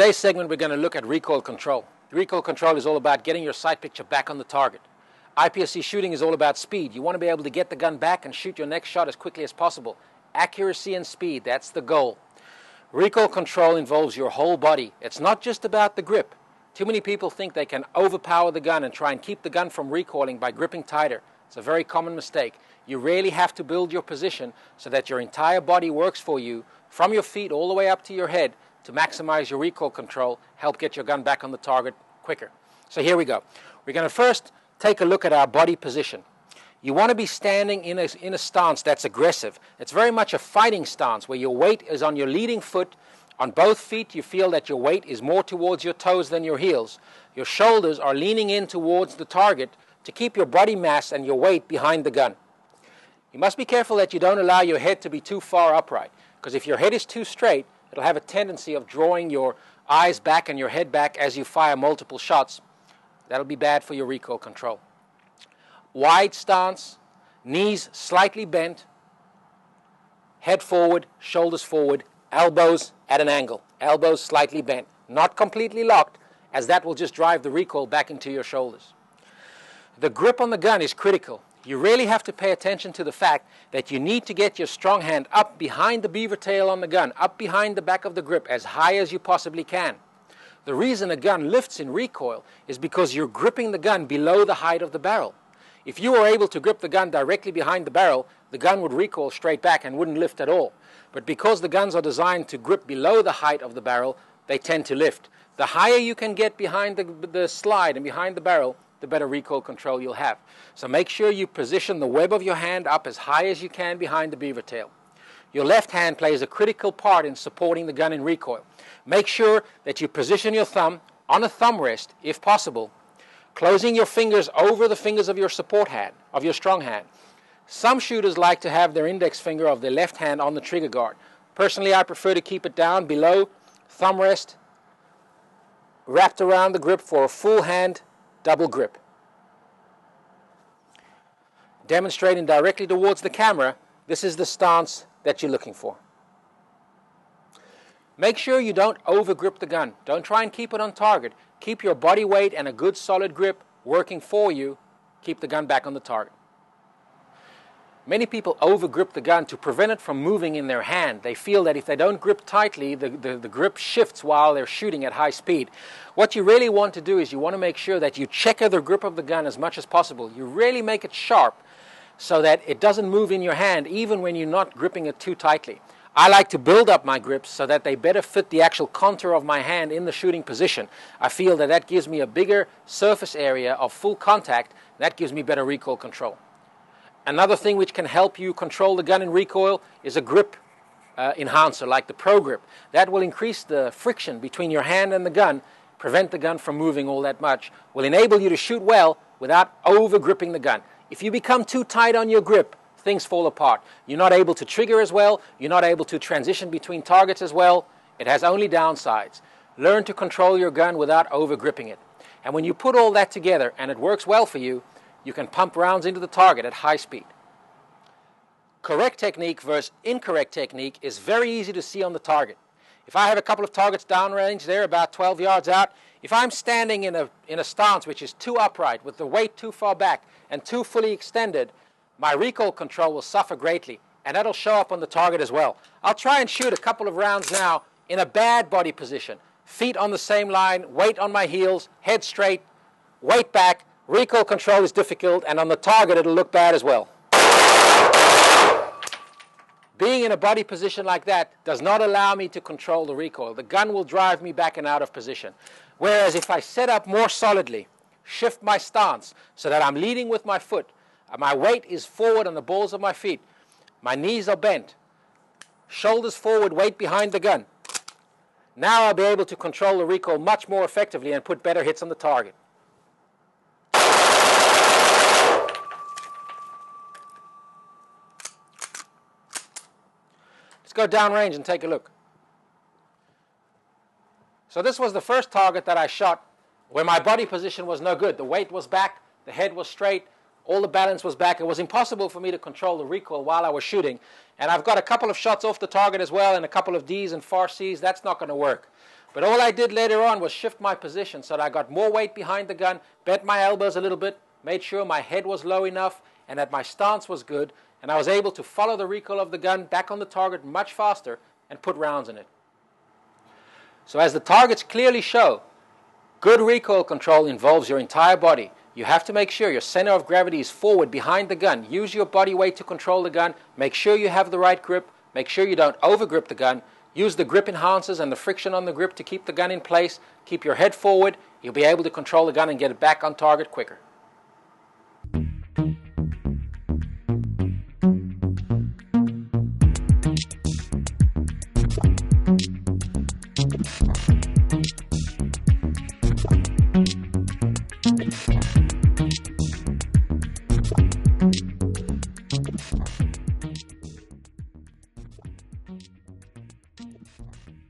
today's segment, we're going to look at recoil control. Recoil control is all about getting your sight picture back on the target. IPSC shooting is all about speed. You want to be able to get the gun back and shoot your next shot as quickly as possible. Accuracy and speed, that's the goal. Recoil control involves your whole body. It's not just about the grip. Too many people think they can overpower the gun and try and keep the gun from recoiling by gripping tighter. It's a very common mistake. You really have to build your position so that your entire body works for you, from your feet all the way up to your head, to maximize your recoil control, help get your gun back on the target quicker. So here we go. We're going to first take a look at our body position. You want to be standing in a stance that's aggressive. It's very much a fighting stance where your weight is on your leading foot. On both feet, you feel that your weight is more towards your toes than your heels. Your shoulders are leaning in towards the target to keep your body mass and your weight behind the gun. You must be careful that you don't allow your head to be too far upright, because if your head is too straight, it'll have a tendency of drawing your eyes back and your head back as you fire multiple shots. That'll be bad for your recoil control. Wide stance, knees slightly bent, head forward, shoulders forward, elbows at an angle, elbows slightly bent, not completely locked, as that will just drive the recoil back into your shoulders. The grip on the gun is critical. You really have to pay attention to the fact that you need to get your strong hand up behind the beaver tail on the gun, up behind the back of the grip, as high as you possibly can. The reason a gun lifts in recoil is because you're gripping the gun below the height of the barrel. If you were able to grip the gun directly behind the barrel, the gun would recoil straight back and wouldn't lift at all. But because the guns are designed to grip below the height of the barrel, they tend to lift. The higher you can get behind the slide and behind the barrel, the better recoil control you'll have. So make sure you position the web of your hand up as high as you can behind the beaver tail. Your left hand plays a critical part in supporting the gun in recoil. Make sure that you position your thumb on a thumb rest, if possible, closing your fingers over the fingers of your support hand, of your strong hand. Some shooters like to have their index finger of their left hand on the trigger guard. Personally, I prefer to keep it down below thumb rest, wrapped around the grip for a full hand double grip. Demonstrating directly towards the camera, this is the stance that you're looking for. Make sure you don't over grip the gun. Don't try and keep it on target. Keep your body weight and a good solid grip working for you. Keep the gun back on the target. Many people over grip the gun to prevent it from moving in their hand. They feel that if they don't grip tightly, the grip shifts while they're shooting at high speed. What you really want to do is you want to make sure that you checker the grip of the gun as much as possible. You really make it sharp so that it doesn't move in your hand even when you're not gripping it too tightly. I like to build up my grips so that they better fit the actual contour of my hand in the shooting position. I feel that that gives me a bigger surface area of full contact. That gives me better recoil control. Another thing which can help you control the gun in recoil is a grip enhancer like the Pro Grip. That will increase the friction between your hand and the gun, prevent the gun from moving all that much, will enable you to shoot well without over gripping the gun. If you become too tight on your grip, things fall apart. You're not able to trigger as well, you're not able to transition between targets as well. It has only downsides. Learn to control your gun without over gripping it. And when you put all that together and it works well for you, you can pump rounds into the target at high speed. Correct technique versus incorrect technique is very easy to see on the target. If I have a couple of targets downrange, they're about 12 yards out. If I'm standing in a stance which is too upright, with the weight too far back and too fully extended, my recoil control will suffer greatly, and that'll show up on the target as well. I'll try and shoot a couple of rounds now in a bad body position. Feet on the same line, weight on my heels, head straight, weight back. Recoil control is difficult, and on the target it'll look bad as well. Being in a body position like that does not allow me to control the recoil. The gun will drive me back and out of position. Whereas if I set up more solidly, shift my stance so that I'm leading with my foot, my weight is forward on the balls of my feet, my knees are bent, shoulders forward, weight behind the gun. Now I'll be able to control the recoil much more effectively and put better hits on the target. Let's go downrange and take a look. So this was the first target that I shot where my body position was no good. The weight was back, the head was straight, all the balance was back. It was impossible for me to control the recoil while I was shooting. And I've got a couple of shots off the target as well and a couple of Ds and far Cs. That's not going to work. But all I did later on was shift my position so that I got more weight behind the gun, bent my elbows a little bit, made sure my head was low enough and that my stance was good, and I was able to follow the recoil of the gun back on the target much faster and put rounds in it. So as the targets clearly show, good recoil control involves your entire body. You have to make sure your center of gravity is forward behind the gun. Use your body weight to control the gun. Make sure you have the right grip. Make sure you don't overgrip the gun. Use the grip enhancers and the friction on the grip to keep the gun in place. Keep your head forward. You'll be able to control the gun and get it back on target quicker.